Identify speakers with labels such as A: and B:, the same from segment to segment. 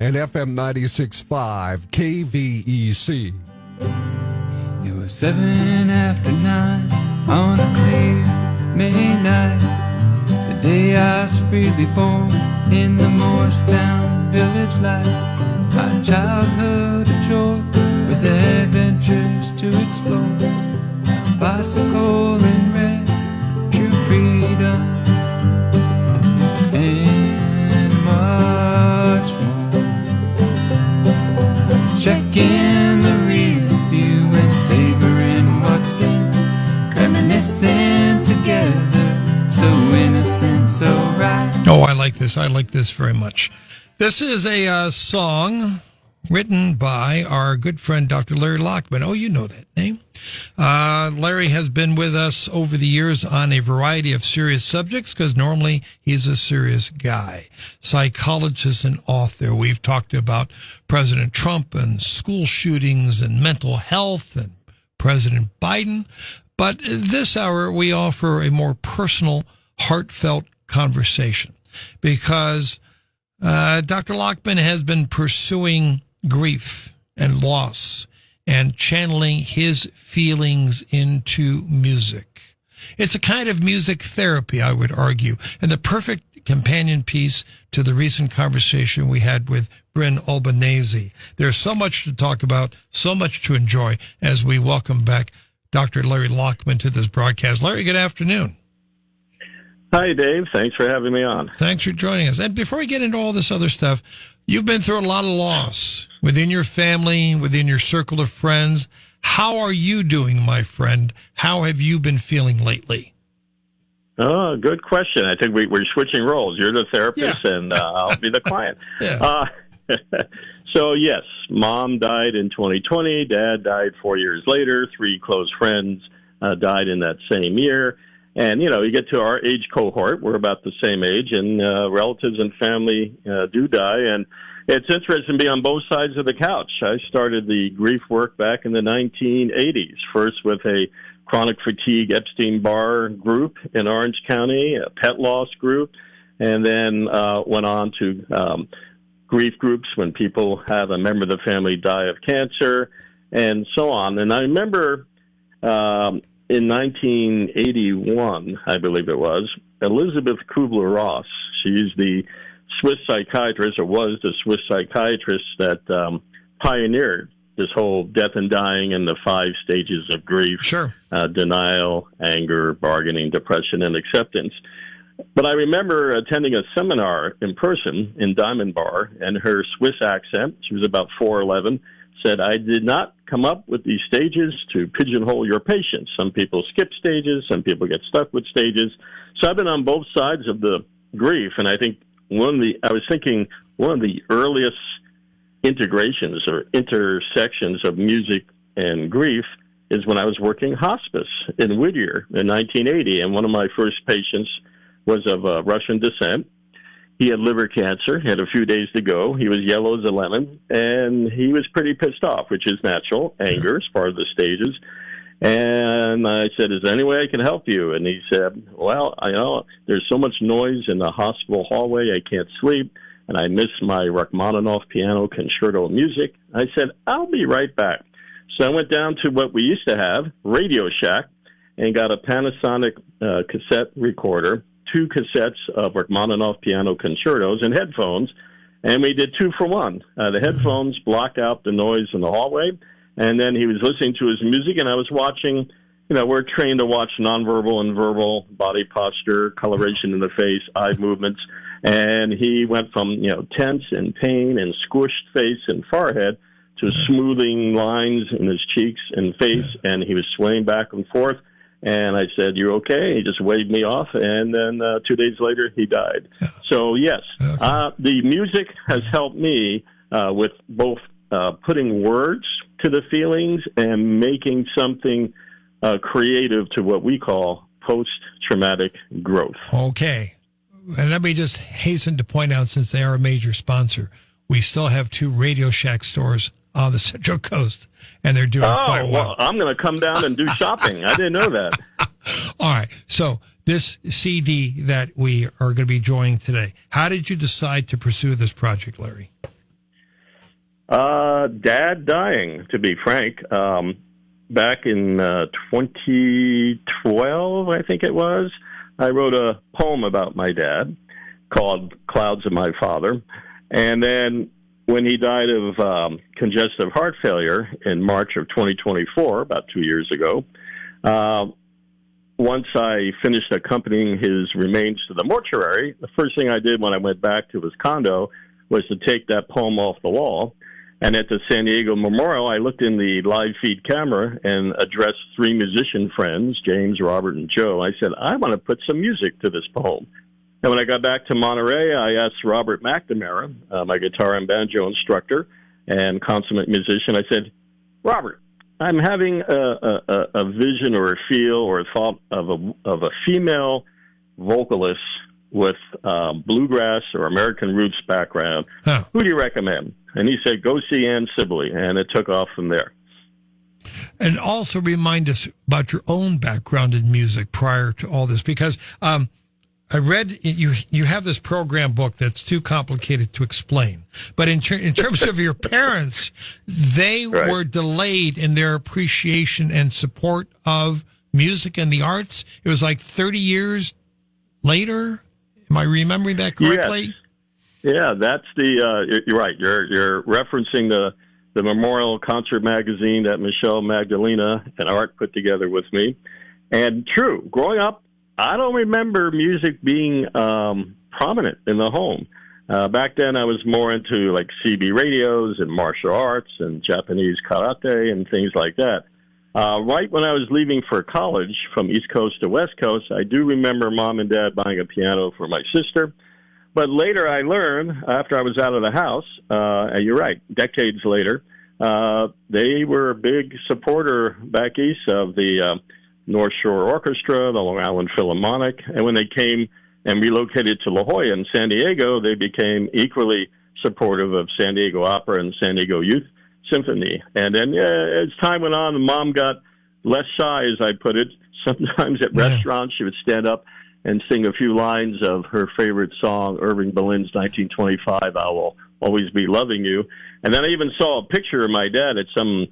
A: and FM 96.5 KVEC.
B: It was 9:07 on a clear May night, the day I was freely born in the Morristown village life. My childhood a joy with adventures to explore, a bicycle in red, true freedom, and much more. Checking the rear view and savoring what's been, reminiscing together, so innocent, so right.
C: Oh, I like this. I like this very much. This is a song written by our good friend, Dr. Larry Lachman. Oh, you know that name. Larry has been with us over the years on a variety of serious subjects because normally he's a serious guy. Psychologist and author. We've talked about President Trump and school shootings and mental health and President Biden. But this hour, we offer a more personal, heartfelt conversation because Dr. Lachman has been pursuing grief and loss and channeling his feelings into music. It's a kind of music therapy, I would argue, and the perfect companion piece to the recent conversation we had with Bryn Albanese. There's so much to talk about, so much to enjoy as we welcome back Dr. Larry Lachman to this broadcast. Larry, good afternoon.
D: Hi, Dave. Thanks for having me on.
C: Thanks for joining us. And before we get into all this other stuff, you've been through a lot of loss within your family, within your circle of friends. How are you doing, my friend? How have you been feeling lately?
D: Oh, good question. I think we're switching roles. You're the therapist, and I'll be the client.
C: Yeah.
D: So, yes, Mom died in 2020. Dad died 4 years later. 3 close friends died in that same year. And, you know, you get to our age cohort, we're about the same age, and relatives and family do die. And it's interesting to be on both sides of the couch. I started the grief work back in the 1980s, first with a chronic fatigue Epstein-Barr group in Orange County, a pet loss group, and then went on to grief groups when people have a member of the family die of cancer, and so on. And I remember in 1981, I believe it was, Elizabeth Kubler-Ross, she's the Swiss psychiatrist, or was the Swiss psychiatrist that pioneered this whole death and dying and the 5 stages of grief.
C: Sure.
D: Denial, anger, bargaining, depression, and acceptance. But I remember attending a seminar in person in Diamond Bar, and her Swiss accent, she was about 4'11", said, "I did not come up with these stages to pigeonhole your patients. Some people skip stages, some people get stuck with stages." So I've been on both sides of the grief, and I think one of the earliest integrations or intersections of music and grief is when I was working hospice in Whittier in 1980, and one of my first patients was of Russian descent. He had liver cancer, had a few days to go. He was yellow as a lemon, and he was pretty pissed off, which is natural. Anger is part of the stages. And I said, "Is there any way I can help you?" And he said, "Well, I know there's so much noise in the hospital hallway, I can't sleep, and I miss my Rachmaninoff piano concerto music." I said, "I'll be right back." So I went down to what we used to have, Radio Shack, and got a Panasonic cassette recorder, 2 cassettes of Rachmaninoff piano concertos and headphones, and we did 2 for 1. The headphones blocked out the noise in the hallway, and then he was listening to his music, and I was watching. You know, we're trained to watch nonverbal and verbal body posture, coloration in the face, eye movements, and he went from, you know, tense and pain and squished face and forehead to smoothing lines in his cheeks and face, and he was swaying back and forth. And I said, "You okay?" He just waved me off, and then 2 days later, he died. Yeah. So, yes, the music has helped me with both putting words to the feelings and making something creative to what we call post-traumatic growth.
C: Okay. And let me just hasten to point out, since they are a major sponsor, we still have 2 Radio Shack stores on the Central Coast, and they're doing quite well.
D: I'm going to come down and do shopping. I didn't know that.
C: All right. So this CD that we are going to be enjoying today, how did you decide to pursue this project, Larry?
D: Dad dying, to be frank. Back in 2012, I think it was, I wrote a poem about my dad called Clouds of My Father. And then when he died of congestive heart failure in March of 2024, about 2 years ago, once I finished accompanying his remains to the mortuary, the first thing I did when I went back to his condo was to take that poem off the wall. And at the San Diego Memorial, I looked in the live feed camera and addressed 3 musician friends, James, Robert, and Joe. I said, I want to put some music to this poem. And when I got back to Monterey, I asked Robert McNamara, my guitar and banjo instructor and consummate musician, I said, Robert, I'm having a vision or a feel or a thought of a female vocalist with bluegrass or American roots background. Huh. Who do you recommend? And he said, go see Ann Sibley. And it took off from there.
C: And also remind us about your own background in music prior to all this, because I read you have this program book that's too complicated to explain. But in terms of your parents, they were delayed in their appreciation and support of music and the arts. It was like 30 years later. Am I remembering that correctly?
D: Yes. Yeah, that's the. You're right. You're referencing the Memorial Concert magazine that Michelle Magdalena and Art put together with me. And true, growing up, I don't remember music being prominent in the home. Back then, I was more into like CB radios and martial arts and Japanese karate and things like that. Right when I was leaving for college from East Coast to West Coast, I do remember Mom and Dad buying a piano for my sister. But later I learned, after I was out of the house, and you're right, decades later, they were a big supporter back east of the North Shore Orchestra, the Long Island Philharmonic. And when they came and relocated to La Jolla in San Diego, they became equally supportive of San Diego Opera and San Diego Youth Symphony. And then as time went on, Mom got less shy, as I put it. Sometimes at restaurants, she would stand up and sing a few lines of her favorite song, Irving Berlin's 1925, I Will Always Be Loving You. And then I even saw a picture of my dad at some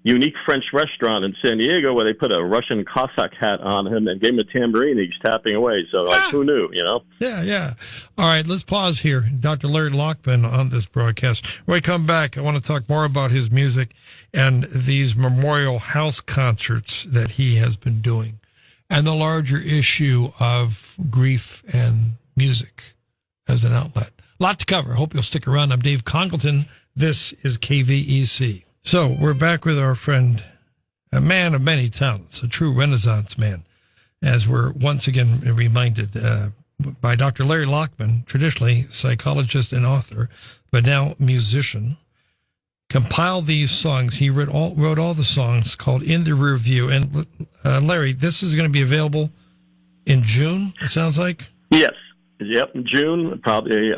D: unique French restaurant in San Diego where they put a Russian Cossack hat on him and gave him a tambourine. He's tapping away. So, like, who knew, you know?
C: Yeah. All right, let's pause here. Dr. Larry Lachman on this broadcast. When we come back, I want to talk more about his music and these memorial house concerts that he has been doing and the larger issue of grief and music as an outlet. A lot to cover. Hope you'll stick around. I'm Dave Congleton. This is KVEC. So we're back with our friend, a man of many talents, a true Renaissance man, as we're once again reminded by Dr. Larry Lachman, traditionally psychologist and author, but now musician, compiled these songs. He wrote all the songs called In the Review. And Larry, this is going to be available in June, it sounds like?
D: Yes. Yep, in June, probably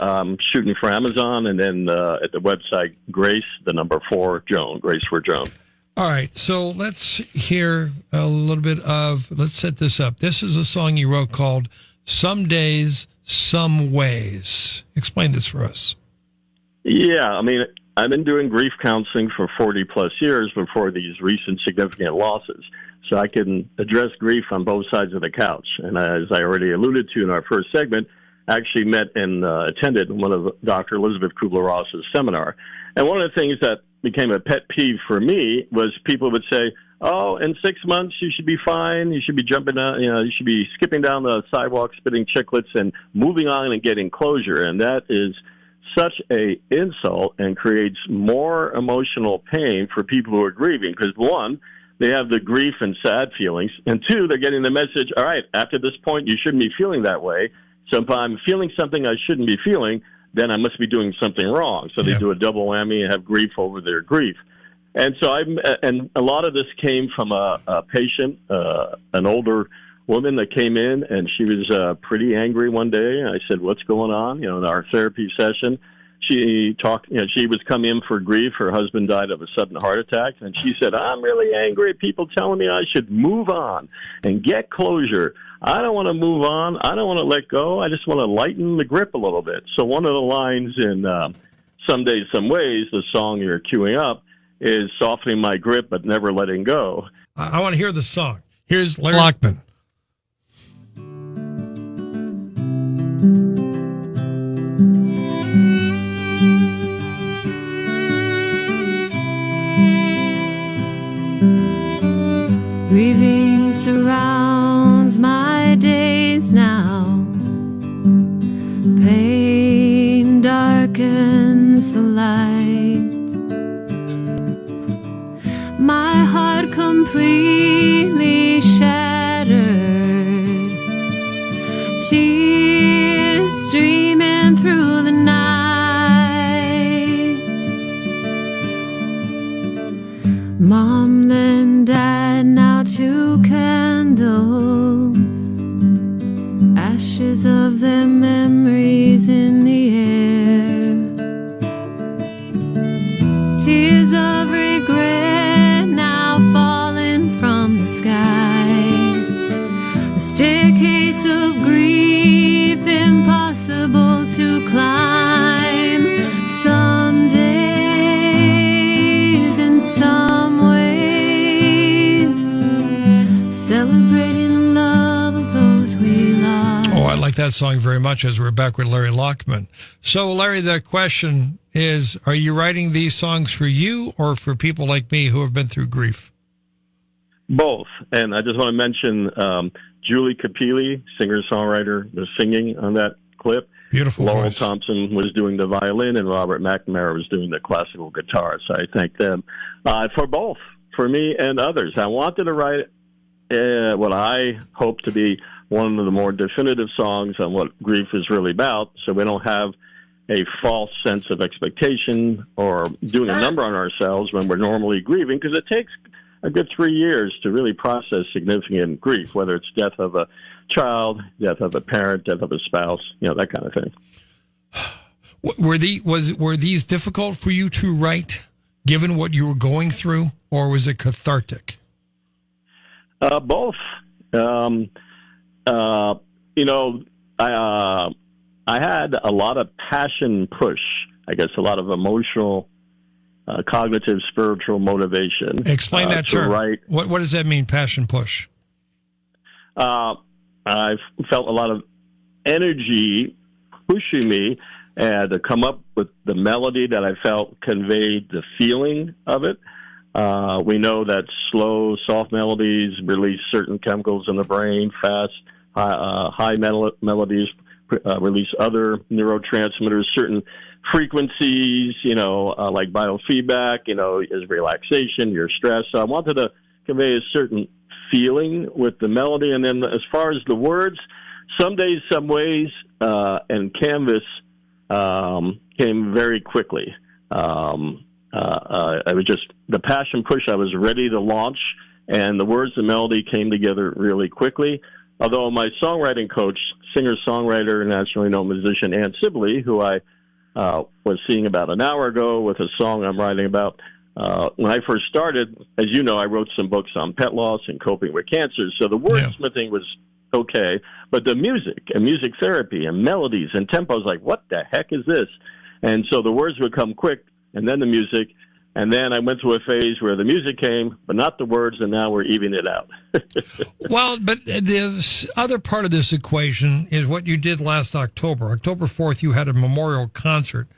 D: shooting for Amazon, and then at the website, Grace, the number 4, Joan, Grace for Joan.
C: All right, so let's hear a little bit of, let's set this up. This is a song you wrote called Some Days, Some Ways. Explain this for us.
D: Yeah, I mean, I've been doing grief counseling for 40-plus years before these recent significant losses. So I can address grief on both sides of the couch. And as I already alluded to in our first segment, I actually met and attended one of Dr. Elizabeth Kubler-Ross's seminar. And one of the things that became a pet peeve for me was people would say, oh, in 6 months you should be fine. You should be jumping out, you should be skipping down the sidewalk, spitting chiclets and moving on and getting closure. And that is such a insult and creates more emotional pain for people who are grieving. Because one, they have the grief and sad feelings. And two, they're getting the message, all right, after this point, you shouldn't be feeling that way. So if I'm feeling something I shouldn't be feeling, then I must be doing something wrong. So they do a double whammy and have grief over their grief. And so and a lot of this came from a patient, an older woman that came in, and she was pretty angry one day. I said, what's going on? In our therapy session, she talked, she was coming in for grief. Her husband died of a sudden heart attack. And she said, I'm really angry at people telling me I should move on and get closure. I don't want to move on. I don't want to let go. I just want to lighten the grip a little bit. So one of the lines in Some Days, Some Ways, the song you're queuing up, is softening my grip but never letting go.
C: I want to hear the song. Here's Larry Lachman.
E: Grieving surrounds my days now. Pain darkens the light. My heart completely shattered. Tears streaming through the night. Mom, then Dad, now 2 candles. Ashes of their memories in the air. Tears of regret now falling from the sky. A staircase of grief impossible to climb. Some days in some ways, celebrating the love of those we lost.
C: Oh, I like that song very much, as we're back with Larry Lachman. So, Larry, the question is, are you writing these songs for you or for people like me who have been through grief?
D: Both. And I just want to mention Julie Capili, singer-songwriter, was singing on that clip.
C: Beautiful
D: Laurel
C: voice.
D: Thompson was doing the violin, and Robert McNamara was doing the classical guitar. So I thank them for both, for me and others. I wanted to write what I hope to be one of the more definitive songs on what grief is really about, so we don't have a false sense of expectation or doing a number on ourselves when we're normally grieving, because it takes a good 3 years to really process significant grief, whether it's death of a child, death of a parent, death of a spouse, that kind of thing.
C: Were these difficult for you to write, given what you were going through, or was it cathartic?
D: Both. I had a lot of passion push, I guess a lot of emotional, cognitive, spiritual motivation.
C: Explain that term.
D: Write.
C: What does that mean, passion push?
D: I felt a lot of energy pushing me to come up with the melody that I felt conveyed the feeling of it. We know that slow, soft melodies release certain chemicals in the brain. Fast, high melodies release other neurotransmitters, certain frequencies, like biofeedback, is relaxation, your stress. So I wanted to convey a certain feeling with the melody. And then as far as the words, Some Days, Some Ways, and Canvas came very quickly. I was just the passion push. I was ready to launch, and the words and melody came together really quickly. Although my songwriting coach, singer-songwriter, nationally known musician Ann Sibley, who I was seeing about an hour ago with a song I'm writing about, when I first started, as you know, I wrote some books on pet loss and coping with cancer. So the wordsmithing was okay, but the music and music therapy and melodies and tempos, like, what the heck is this? And so the words would come quick, and then the music, and then I went through a phase where the music came, but not the words, and now we're evening it out.
C: Well, but the other part of this equation is what you did last October. October 4th, you had a memorial concert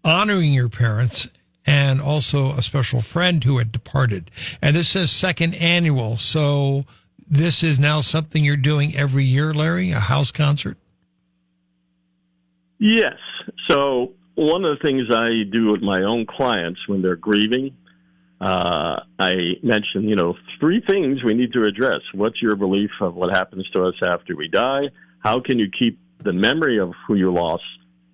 C: honoring your parents and also a special friend who had departed. And this says second annual, so this is now something you're doing every year, Larry, a house concert?
D: Yes. So one of the things I do with my own clients when they're grieving, I mention, 3 things we need to address. What's your belief of what happens to us after we die? How can you keep the memory of who you lost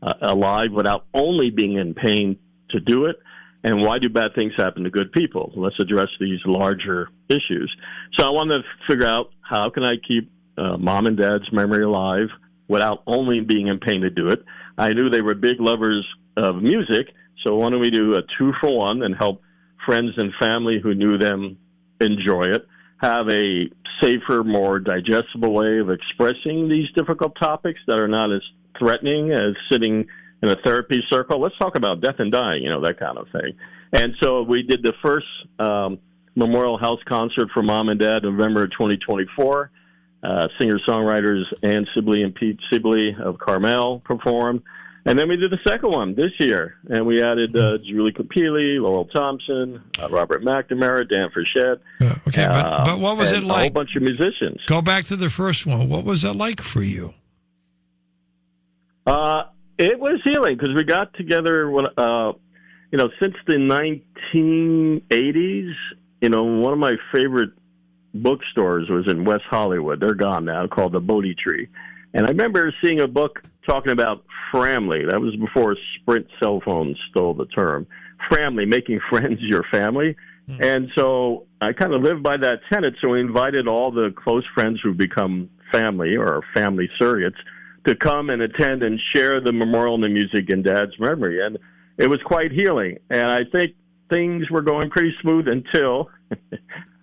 D: alive without only being in pain to do it? And why do bad things happen to good people? Let's address these larger issues. So I wanted to figure out, how can I keep mom and dad's memory alive without only being in pain to do it? I knew they were big lovers of music, so why don't we do a 2-for-1 and help friends and family who knew them enjoy it, have a safer, more digestible way of expressing these difficult topics that are not as threatening as sitting in a therapy circle. Let's talk about death and dying, that kind of thing. And so we did the first Memorial House concert for Mom and Dad, November 2024. Singer-songwriters Ann Sibley and Pete Sibley of Carmel performed. And then we did the second one this year, and we added Julie Capili, Laurel Thompson, Robert McNamara, Dan Frechette.
C: Okay, but what was it like?
D: A whole bunch of musicians.
C: Go back to the first one. What was it like for you?
D: It was healing because we got together since the 1980s. One of my favorite bookstores was in West Hollywood. They're gone now, called the Bodhi Tree. And I remember seeing a book talking about family. That was before Sprint cell phones stole the term. Family, making friends your family. And so I kind of lived by that tenet. So we invited all the close friends who become family or family surrogates to come and attend and share the memorial and the music in Dad's memory. And it was quite healing. And I think things were going pretty smooth until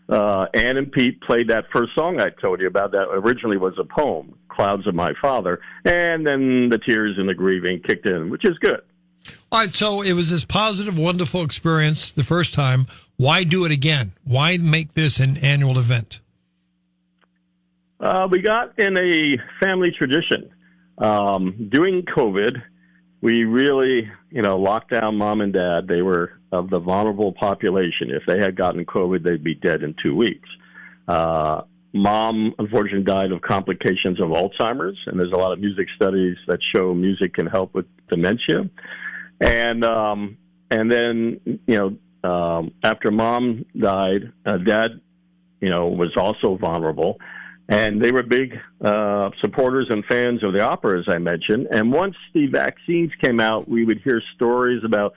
D: Ann and Pete played that first song I told you about that originally was a poem, Clouds of My Father. And then the tears and the grieving kicked in, which is good.
C: All right, so it was this positive, wonderful experience the first time. Why do it again? Why make this an annual event?
D: We got in a family tradition. During COVID, we really, locked down Mom and Dad. They were of the vulnerable population. If they had gotten COVID, they'd be dead in 2 weeks. Mom, unfortunately, died of complications of Alzheimer's, and there's a lot of music studies that show music can help with dementia. And then, after Mom died, Dad, was also vulnerable. And they were big supporters and fans of the opera, as I mentioned. And once the vaccines came out, we would hear stories about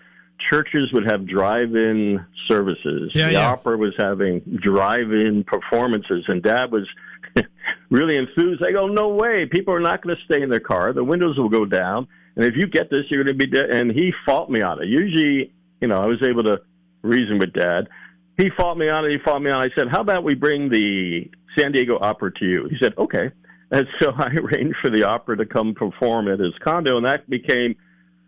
D: churches would have drive-in services. The opera was having drive-in performances. And Dad was really enthused. I go, no way. People are not going to stay in their car. The windows will go down. And if you get this, you're going to be dead. And he fought me on it. Usually, I was able to reason with Dad. He fought me on it. I said, how about we bring the San Diego Opera to you? He said, okay. And so I arranged for the opera to come perform at his condo, and that became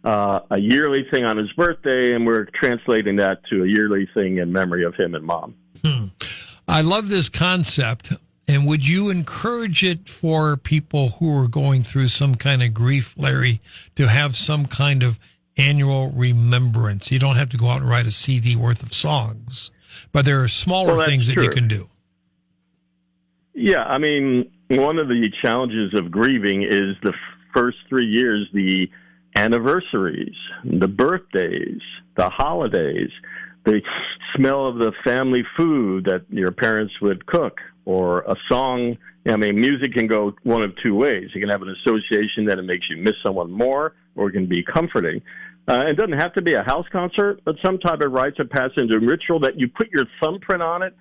D: a yearly thing on his birthday, and we're translating that to a yearly thing in memory of him and Mom.
C: I love this concept. And would you encourage it for people who are going through some kind of grief, Larry, to have some kind of annual remembrance? You don't have to go out and write a CD worth of songs, but there are smaller things that you can do.
D: Yeah, I mean, one of the challenges of grieving is the first 3 years, the anniversaries, the birthdays, the holidays, the smell of the family food that your parents would cook, or a song. I mean, music can go one of two ways. You can have an association that it makes you miss someone more, or it can be comforting. It doesn't have to be a house concert, but some type of rites of passage and ritual that you put your thumbprint on it.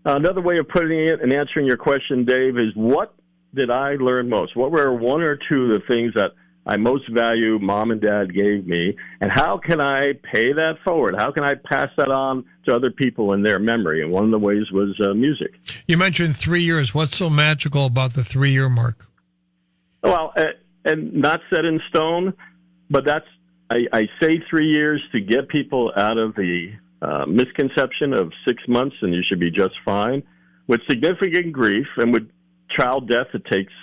D: Another way of putting it and answering your question, Dave, is what did I learn most? What were one or two of the things that I most value Mom and Dad gave me, and how can I pay that forward? How can I pass that on to other people in their memory? And one of the ways was music.
C: You mentioned 3 years. What's so magical about the 3-year mark?
D: Well, and not set in stone, but I say 3 years to get people out of the misconception of 6 months and you should be just fine. With significant grief and with child death, it takes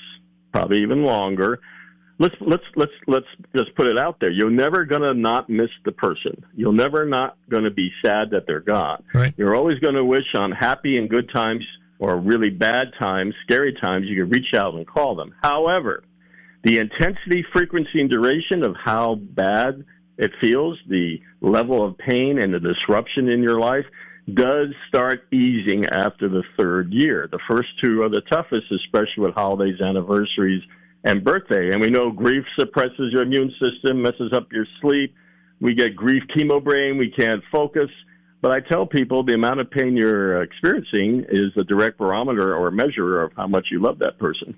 D: probably even longer. Let's just put it out there. You're never going to not miss the person. You're never not going to be sad that they're gone.
C: Right.
D: You're always going to wish on happy and good times or really bad times, scary times, you can reach out and call them. However, the intensity, frequency, and duration of how bad it feels, the level of pain and the disruption in your life does start easing after the third year. The first two are the toughest, especially with holidays, anniversaries, and birthday. And we know grief suppresses your immune system, messes up your sleep. We get grief chemo brain. We can't focus. But I tell people the amount of pain you're experiencing is a direct barometer or measure of how much you love that person.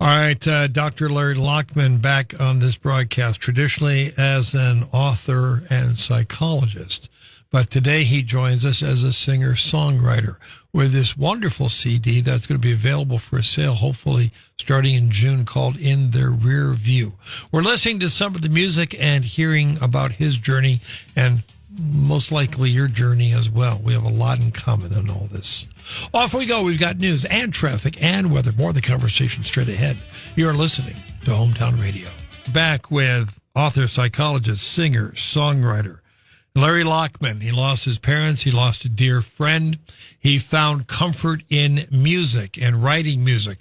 C: All right, Dr. Larry Lachman back on this broadcast, traditionally as an author and psychologist. But today he joins us as a singer-songwriter with this wonderful CD that's going to be available for sale, hopefully starting in June, called In the Rear View. We're listening to some of the music and hearing about his journey and most likely your journey as well. We have a lot in common in all this. Off we go. We've got news and traffic and weather. More of the conversation straight ahead. You're listening to Hometown Radio. Back with author, psychologist, singer, songwriter Larry Lachman. He lost his parents. He lost a dear friend. He found comfort in music and writing music.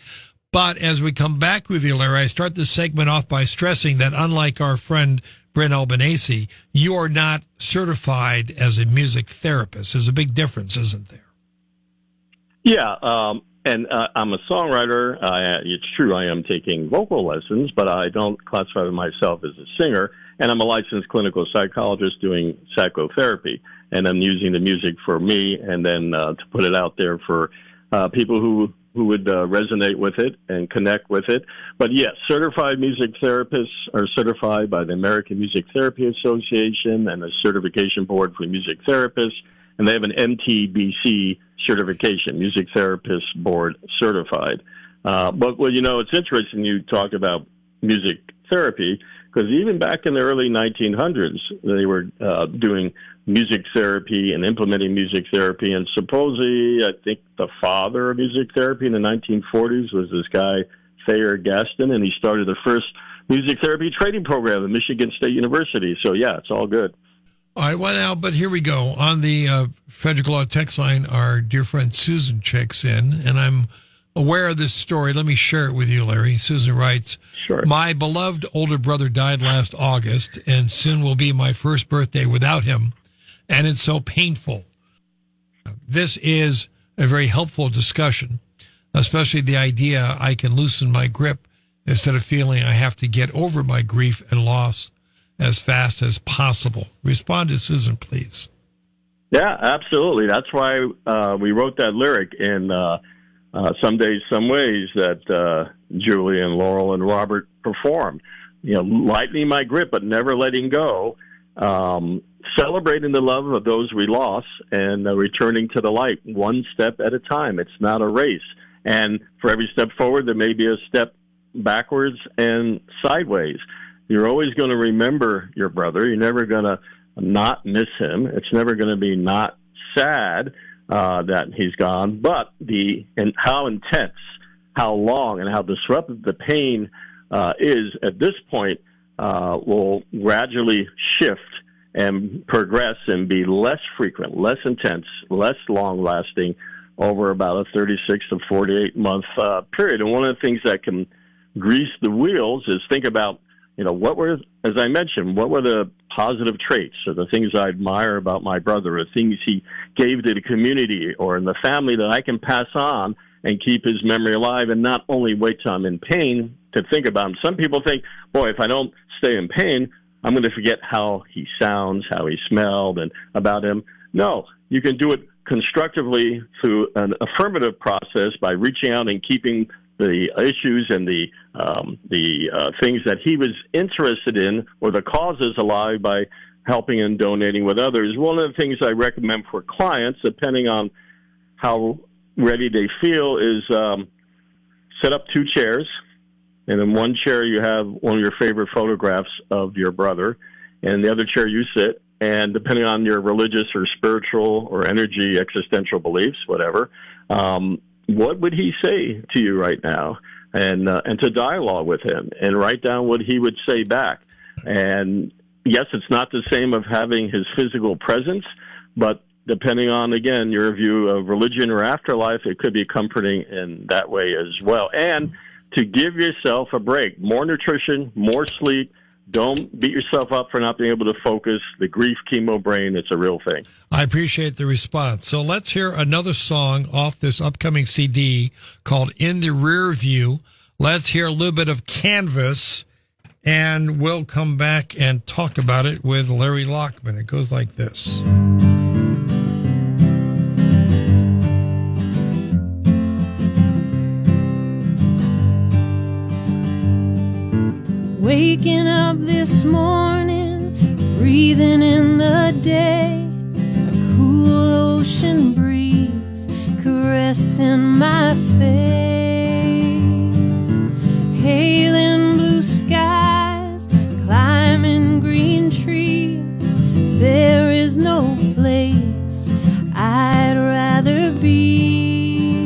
C: But as we come back with you, Larry, I start this segment off by stressing that unlike our friend Brent Albanese, you are not certified as a music therapist. There's a big difference, isn't there?
D: Yeah, and I'm a songwriter. It's true I am taking vocal lessons, but I don't classify myself as a singer. And I'm a licensed clinical psychologist doing psychotherapy. And I'm using the music for me and then to put it out there for people who would resonate with it and connect with it. But yes, certified music therapists are certified by the American Music Therapy Association and the Certification Board for Music Therapists, and they have an MTBC certification, Music Therapist Board certified. But, well, you know, it's interesting you talk about music therapy, because even back in the early 1900s, they were doing music therapy and implementing music therapy. And supposedly, I think the father of music therapy in the 1940s was this guy, Thayer Gaston, and he started the first music therapy training program at Michigan State University. So, yeah, it's all good.
C: All right, well, now, but here we go. On the Frederick Law text line, our dear friend Susan checks in, and I'm aware of this story. Let me share it with you, Larry. Susan writes,
D: Sure.
C: My beloved older brother died last August, and soon will be my first birthday without him, and it's so painful. This is a very helpful discussion, especially the idea I can loosen my grip instead of feeling I have to get over my grief and loss as fast as possible. Respond to Susan, please.
D: Yeah, absolutely. That's why we wrote that lyric in Some Days, Some Ways that Julie and Laurel and Robert performed. You know, lightening my grip but never letting go, celebrating the love of those we lost, and returning to the light one step at a time. It's not a race. And for every step forward, there may be a step backwards and sideways. You're always going to remember your brother. You're never going to not miss him. It's never going to be not sad that he's gone. But and how intense, how long, and how disruptive the pain is at this point will gradually shift and progress and be less frequent, less intense, less long-lasting over about a 36 to 48-month period. And one of the things that can grease the wheels is think about, you know, as I mentioned, what were the positive traits or the things I admire about my brother, or things he gave to the community or in the family that I can pass on and keep his memory alive, and not only wait till I'm in pain to think about him. Some people think, boy, if I don't stay in pain, I'm going to forget how he sounds, how he smelled, and about him. No, you can do it constructively through an affirmative process by reaching out and keeping the issues and the things that he was interested in or the causes alive by helping and donating with others. One of the things I recommend for clients, depending on how ready they feel, is set up 2 chairs. And in one chair you have one of your favorite photographs of your brother, and in the other chair you sit. And depending on your religious or spiritual or energy, existential beliefs, whatever, what would he say to you right now? And to dialogue with him and write down what he would say back. And yes, it's not the same of having his physical presence, but depending on, again, your view of religion or afterlife, it could be comforting in that way as well. And to give yourself a break, more nutrition, more sleep. Don't beat yourself up for not being able to focus. The grief chemo brain, it's a real thing.
C: I appreciate the response. So let's hear another song off this upcoming CD called In the Rear View. Let's hear a little bit of Canvas, and we'll come back and talk about it with Larry Lachman. It goes like this.
E: this morning, breathing in the day, a cool ocean breeze caressing my face, hailing blue skies, climbing green trees. There is no place I'd rather be.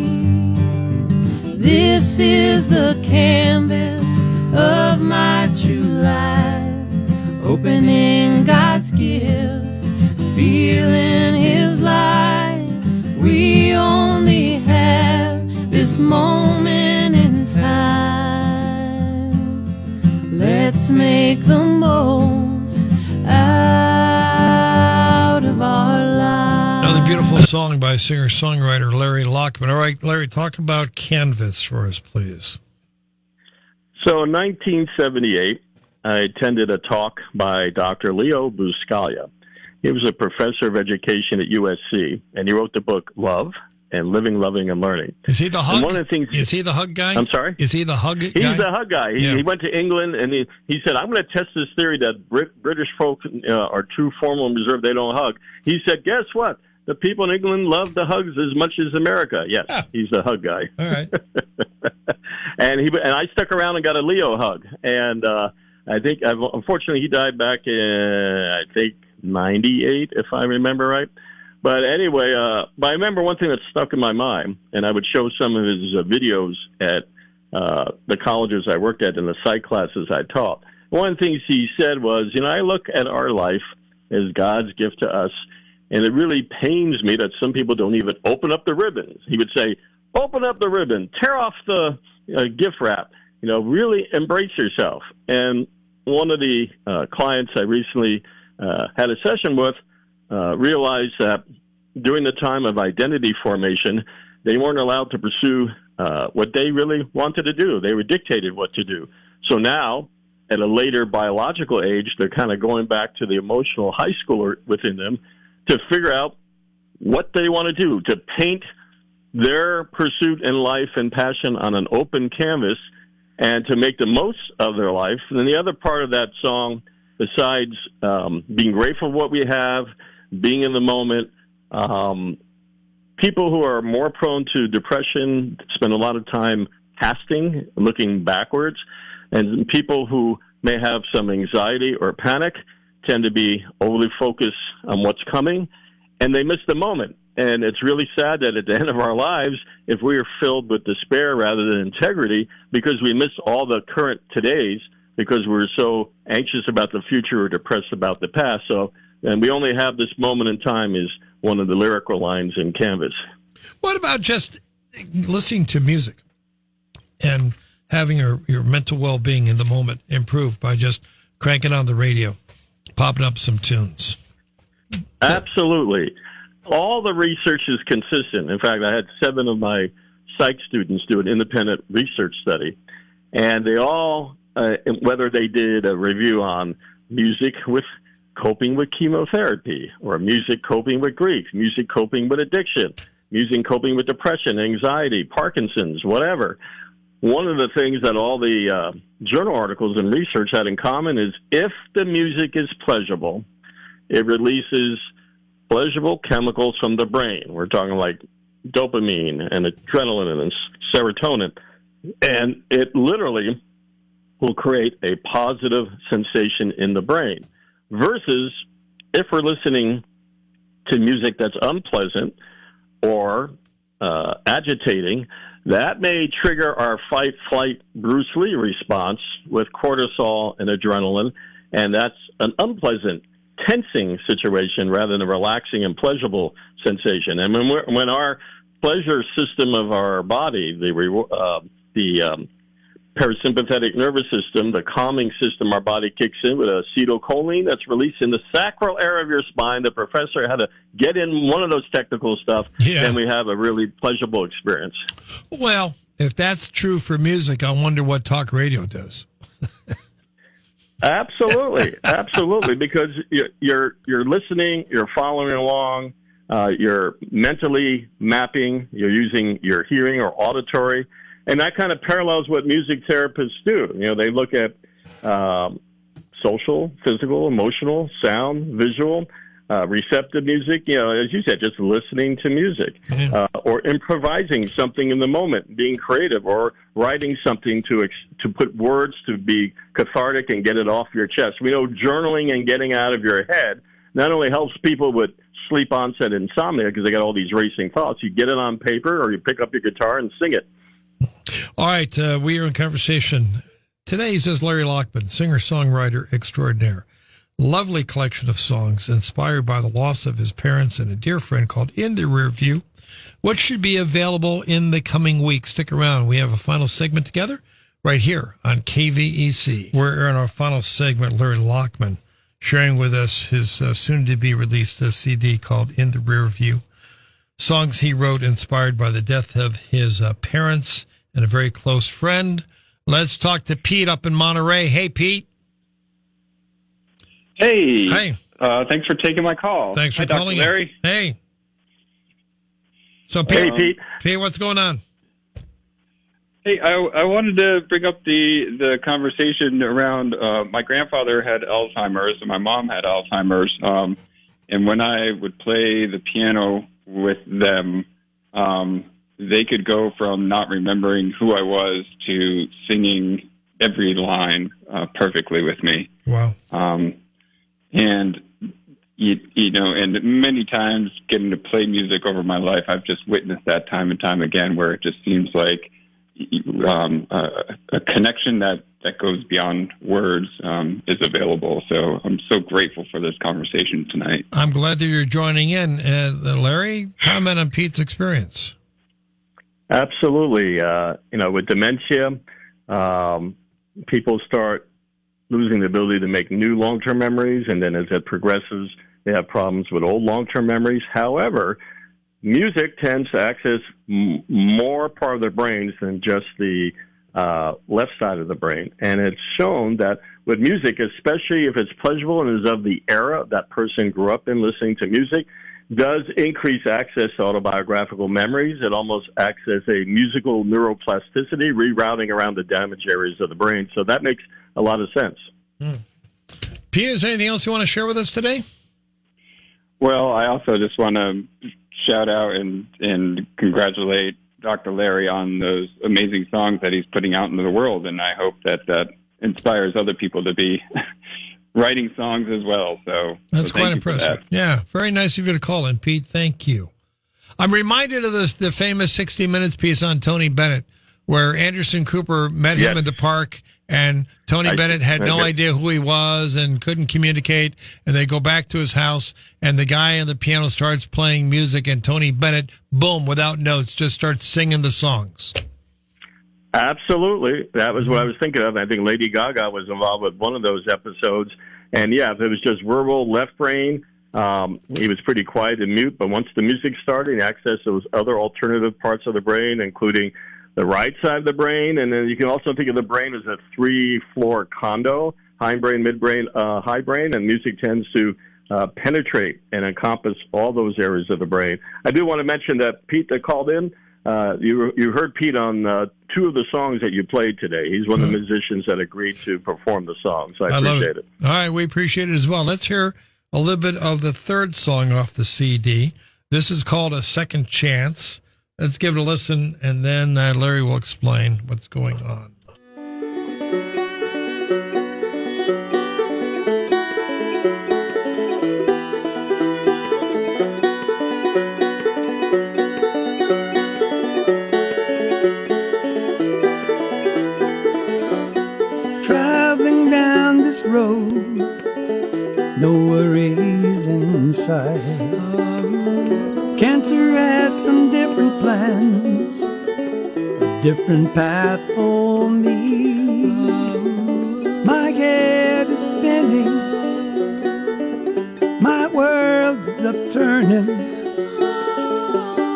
E: This is the canvas of my true life, opening God's gift, feeling His light. We only have this moment in time. Let's make the most out of our lives.
C: Another beautiful song by singer-songwriter Larry Lachman. All right, Larry, talk about Canvas for us, please.
D: So in 1978, I attended a talk by Dr. Leo Buscaglia. He was a professor of education at USC, and he wrote the book Love and Living, Loving, and Learning.
C: Is he the hug?
D: And one of the things,
C: is he the hug guy?
D: I'm sorry?
C: Is he the hug guy?
D: He's the hug guy. He went to England, and he said, I'm going to test this theory that British folks are too formal and reserved. They don't hug. He said, guess what? The people in England love the hugs as much as America. Yes, he's the hug guy.
C: All right.
D: and I stuck around and got a Leo hug. And I think, unfortunately, he died back in, I think, 98, if I remember right. But anyway, but I remember one thing that stuck in my mind, and I would show some of his videos at the colleges I worked at and the psych classes I taught. One of the things he said was, I look at our life as God's gift to us, and it really pains me that some people don't even open up the ribbons. He would say, open up the ribbon, tear off the gift wrap, really embrace yourself. And one of the clients I recently had a session with realized that during the time of identity formation, they weren't allowed to pursue what they really wanted to do. They were dictated what to do. So now, at a later biological age, they're kind of going back to the emotional high schooler within them to figure out what they want to do, to paint their pursuit in life and passion on an open canvas and to make the most of their life. And then the other part of that song, besides being grateful for what we have, being in the moment, people who are more prone to depression spend a lot of time casting, looking backwards, and people who may have some anxiety or panic tend to be overly focused on what's coming, and they miss the moment. And it's really sad that at the end of our lives, if we are filled with despair rather than integrity, because we miss all the current todays, because we're so anxious about the future or depressed about the past. So, and we only have this moment in time is one of the lyrical lines in Canvas.
C: What about just listening to music and having your mental well-being in the moment improve by just cranking on the radio, popping up some tunes?
D: Absolutely. All the research is consistent. In fact, I had 7 of my psych students do an independent research study, and they all, whether they did a review on music with coping with chemotherapy, or music coping with grief, music coping with addiction, music coping with depression, anxiety, Parkinson's, whatever. One of the things that all the journal articles and research had in common is if the music is pleasurable, it releases pleasurable chemicals from the brain. We're talking like dopamine and adrenaline and serotonin. And it literally will create a positive sensation in the brain. Versus if we're listening to music that's unpleasant or agitating, that may trigger our fight, flight, Bruce Lee response with cortisol and adrenaline, and that's an unpleasant, tensing situation rather than a relaxing and pleasurable sensation. And when our pleasure system of our body, the parasympathetic nervous system, the calming system our body kicks in with acetylcholine that's released in the sacral area of your spine. The professor had to get in one of those technical stuff, and we have a really pleasurable experience.
C: Well, if that's true for music, I wonder what talk radio does.
D: Absolutely, absolutely, because you're listening, you're following along, you're mentally mapping, you're using your hearing or auditory. And that kind of parallels what music therapists do. They look at social, physical, emotional, sound, visual, receptive music, as you said, just listening to music, or improvising something in the moment, being creative, or writing something to put words to be cathartic and get it off your chest. We know journaling and getting out of your head not only helps people with sleep onset insomnia because they got all these racing thoughts. You get it on paper or you pick up your guitar and sing it.
C: All right, we are in conversation. Today, says Larry Lachman, singer-songwriter extraordinaire. Lovely collection of songs inspired by the loss of his parents and a dear friend called In the Rear View, which should be available in the coming weeks. Stick around. We have a final segment together right here on KVEC. We're in our final segment, Larry Lachman sharing with us his soon-to-be-released CD called In the Rear View. Songs he wrote inspired by the death of his parents and a very close friend. Let's talk to Pete up in Monterey. Hey, Pete.
F: Hey.
C: Hey.
F: Thanks for taking my call.
C: Thanks for
F: Hi, Dr.
C: calling.
F: Larry.
C: Hey. So, Pete,
D: Hey, Pete.
C: Pete, what's going on?
F: Hey, I wanted to bring up the conversation around my grandfather had Alzheimer's and my mom had Alzheimer's. And when I would play the piano with them, they could go from not remembering who I was to singing every line perfectly with me.
C: Wow.
F: And and many times getting to play music over my life, I've just witnessed that time and time again, where it just seems like a connection that goes beyond words is available. So I'm so grateful for this conversation tonight.
C: I'm glad that you're joining in. Larry, comment on Pete's experience.
D: Absolutely. With dementia, people start losing the ability to make new long-term memories, and then as it progresses, they have problems with old long-term memories. However, music tends to access more part of their brains than just the left side of the brain. And it's shown that with music, especially if it's pleasurable and is of the era that person grew up in listening to music, does increase access to autobiographical memories. It almost acts as a musical neuroplasticity, rerouting around the damaged areas of the brain. So that makes a lot of sense.
C: Pete, is there anything else you want to share with us today?
F: Well, I also just want to shout out and congratulate Dr. Larry on those amazing songs that he's putting out into the world. And I hope that inspires other people to be writing songs as well. So
C: that's quite
F: thank you for
C: impressive.
F: that.
C: Yeah, very nice of you to call in, Pete. Thank you. I'm reminded of the famous 60 Minutes piece on Tony Bennett, where Anderson Cooper met him in the park, and Tony Bennett had no idea who he was and couldn't communicate, and they go back to his house, and the guy on the piano starts playing music, and Tony Bennett, boom, without notes, just starts singing the songs.
D: Absolutely. That was what I was thinking of. I think Lady Gaga was involved with one of those episodes. And, yeah, if it was just verbal left brain, he was pretty quiet and mute. But once the music started, he accessed those other alternative parts of the brain, including the right side of the brain. And then you can also think of the brain as a 3-floor condo, hindbrain, midbrain, high brain. And music tends to penetrate and encompass all those areas of the brain. I do want to mention that Pete that called in, you heard Pete on 2 of the songs that you played today. He's one of the musicians that agreed to perform the songs. I appreciate it.
C: All right, we appreciate it as well. Let's hear a little bit of the third song off the CD. This is called A Second Chance. Let's give it a listen, and then Larry will explain what's going on.
G: Traveling down this road, no worries in sight. Cancer has some different plans, a different path for me. My head is spinning, my world's upturning.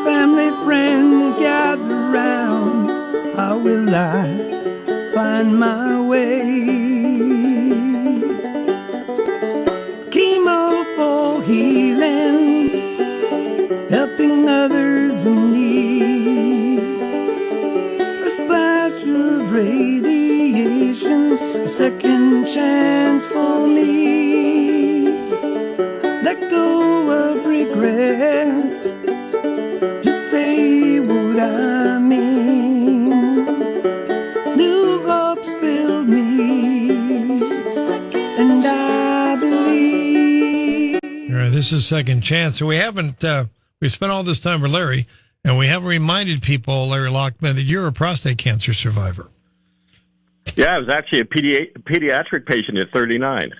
G: Family, friends gather round, how will I find my way? Chemo for healing, helping others in need. A splash of radiation, a second chance for
C: this is Second Chance. So we haven't, we spent all this time with Larry, and we haven't reminded people, Larry Lachman, that you're a prostate cancer survivor.
D: Yeah, I was actually a pediatric patient at 39.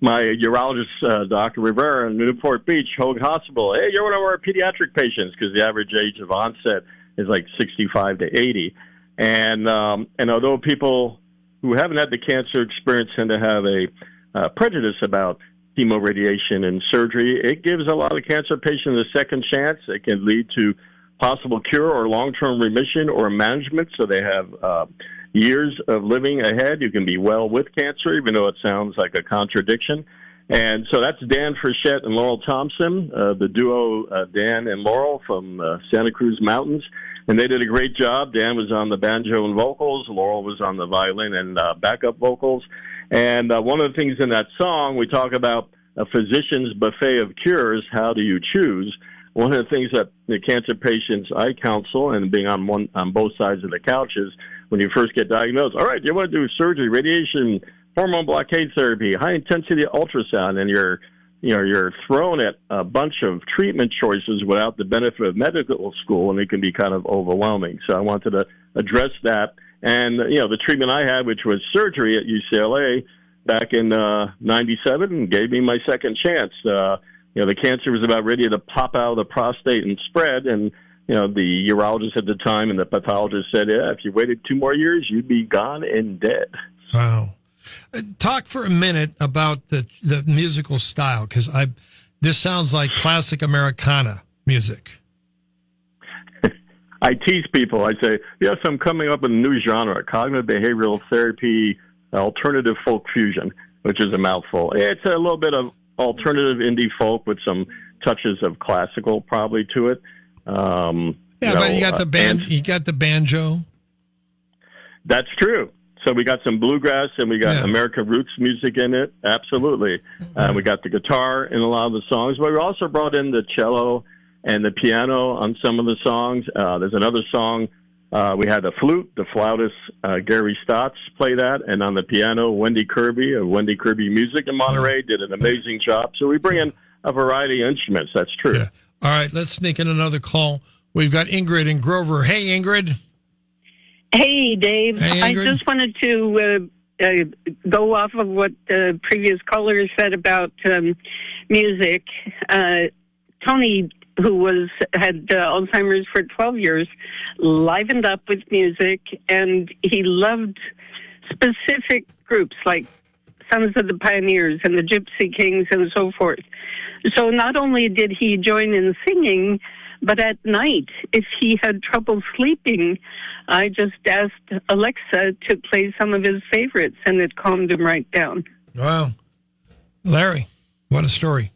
D: My urologist, Dr. Rivera in Newport Beach, Hoag Hospital, hey, you're one of our pediatric patients, because the average age of onset is like 65 to 80. And although people who haven't had the cancer experience tend to have a prejudice about chemoradiation and surgery, it gives a lot of cancer patients a second chance. It can lead to possible cure or long-term remission or management, so they have years of living ahead. You can be well with cancer, even though it sounds like a contradiction. And so that's Dan Frechette and Laurel Thompson, the duo Dan and Laurel from Santa Cruz Mountains. And they did a great job. Dan was on the banjo and vocals. Laurel was on the violin and backup vocals. And one of the things in that song, we talk about a physician's buffet of cures. How do you choose? One of the things that the cancer patients I counsel, and being on both sides of the couch, is when you first get diagnosed, all right, you want to do surgery, radiation, hormone blockade therapy, high intensity ultrasound, and you're thrown at a bunch of treatment choices without the benefit of medical school, and it can be kind of overwhelming. So I wanted to address that. And, the treatment I had, which was surgery at UCLA back in 97, gave me my second chance. The cancer was about ready to pop out of the prostate and spread, and the urologist at the time and the pathologist said, yeah, if you waited 2 more years, you'd be gone and dead.
C: Wow. Talk for a minute about the musical style, because this sounds like classic Americana music.
D: I tease people. I say, yes, I'm coming up with a new genre, cognitive behavioral therapy, alternative folk fusion, which is a mouthful. It's a little bit of alternative indie folk with some touches of classical probably to it.
C: But you got the band. You got the banjo.
D: That's true. So we got some bluegrass and we got American roots music in it. Absolutely. We got the guitar in a lot of the songs, but we also brought in the cello and the piano on some of the songs. There's another song. We had the flute, the flautist, Gary Stotts play that. And on the piano, Wendy Kirby of Wendy Kirby Music in Monterey did an amazing job. So we bring in a variety of instruments. That's true.
C: Yeah. All right, let's sneak in another call. We've got Ingrid in Grover. Hey, Ingrid.
H: Hey, Dave.
C: Hey,
H: I just wanted to go off of what the previous caller said about music. Tony, who had Alzheimer's for 12 years, livened up with music, and he loved specific groups like Sons of the Pioneers and the Gypsy Kings and so forth. So not only did he join in singing, but at night, if he had trouble sleeping, I just asked Alexa to play some of his favorites, and it calmed him right down.
C: Wow. Larry, what a story.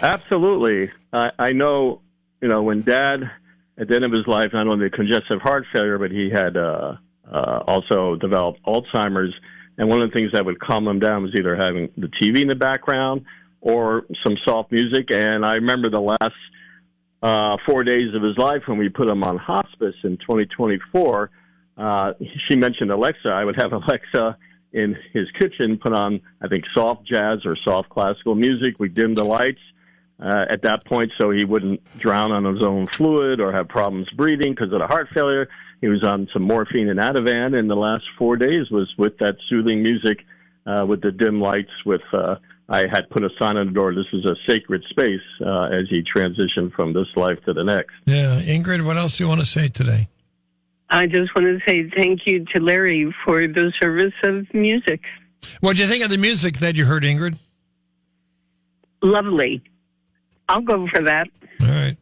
D: Absolutely. I know, when Dad, at the end of his life, not only congestive heart failure, but he had also developed Alzheimer's. And one of the things that would calm him down was either having the TV in the background or some soft music. And I remember the last 4 days of his life when we put him on hospice in 2024, she mentioned Alexa. I would have Alexa in his kitchen put on, I think, soft jazz or soft classical music. We dimmed the lights at that point so he wouldn't drown on his own fluid or have problems breathing because of the heart failure. He was on some morphine and Ativan, and the last 4 days was with that soothing music, with the dim lights, with I had put a sign on the door, this is a sacred space, as he transitioned from this life to the next.
C: Yeah. Ingrid, what else do you want to say today?
H: I just want to say thank you to Larry for the service of music.
C: What do you think of the music that you heard, Ingrid?
H: Lovely. I'll go for that.
C: All right.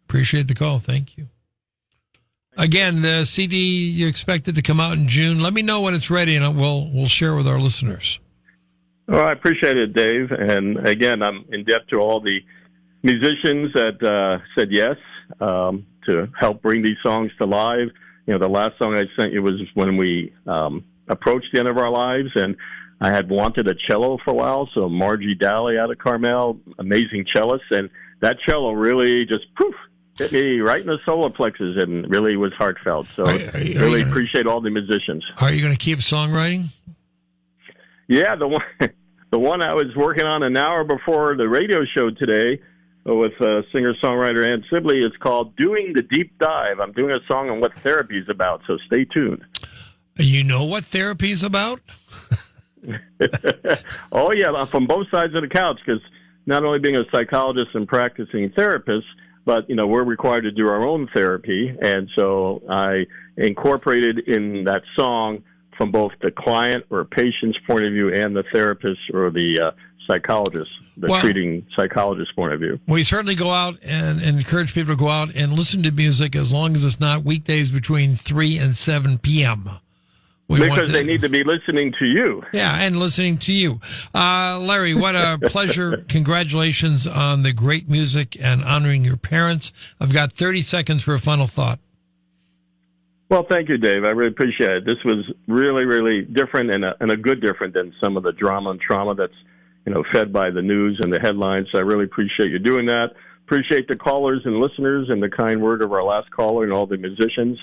C: Appreciate the call. Thank you. Again, the CD you expected to come out in June. Let me know when it's ready, and we'll share with our listeners.
D: Well, I appreciate it, Dave. And again, I'm in debt to all the musicians that said yes to help bring these songs to live. The last song I sent you was when we approached the end of our lives, and I had wanted a cello for a while. So Margie Daly out of Carmel, amazing cellist, and that cello really just hit me right in the solar plexus and really was heartfelt. So really appreciate all the musicians.
C: Are you going to keep songwriting?
D: Yeah, the one I was working on an hour before the radio show today with singer-songwriter Ann Sibley is called Doing the Deep Dive. I'm doing a song on what therapy is about, so stay tuned.
C: You know what therapy is about?
D: Oh, yeah, from both sides of the couch, because not only being a psychologist and practicing therapist, but, we're required to do our own therapy. And so I incorporated in that song from both the client or patient's point of view and the therapist or the psychologist, treating psychologist point of view.
C: We certainly go out and encourage people to go out and listen to music as long as it's not weekdays between 3 and 7 p.m.
D: Because they need to be listening to you.
C: Yeah, and listening to you. Larry, what a pleasure. Congratulations on the great music and honoring your parents. I've got 30 seconds for a final thought.
D: Well, thank you, Dave. I really appreciate it. This was really, really different and a good different than some of the drama and trauma that's, fed by the news and the headlines. So I really appreciate you doing that. Appreciate the callers and listeners and the kind word of our last caller and all the musicians.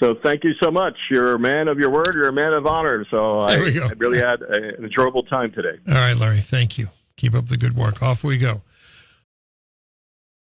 D: So thank you so much. You're a man of your word. You're a man of honor. So I really had an enjoyable time today.
C: All right, Larry. Thank you. Keep up the good work. Off we go.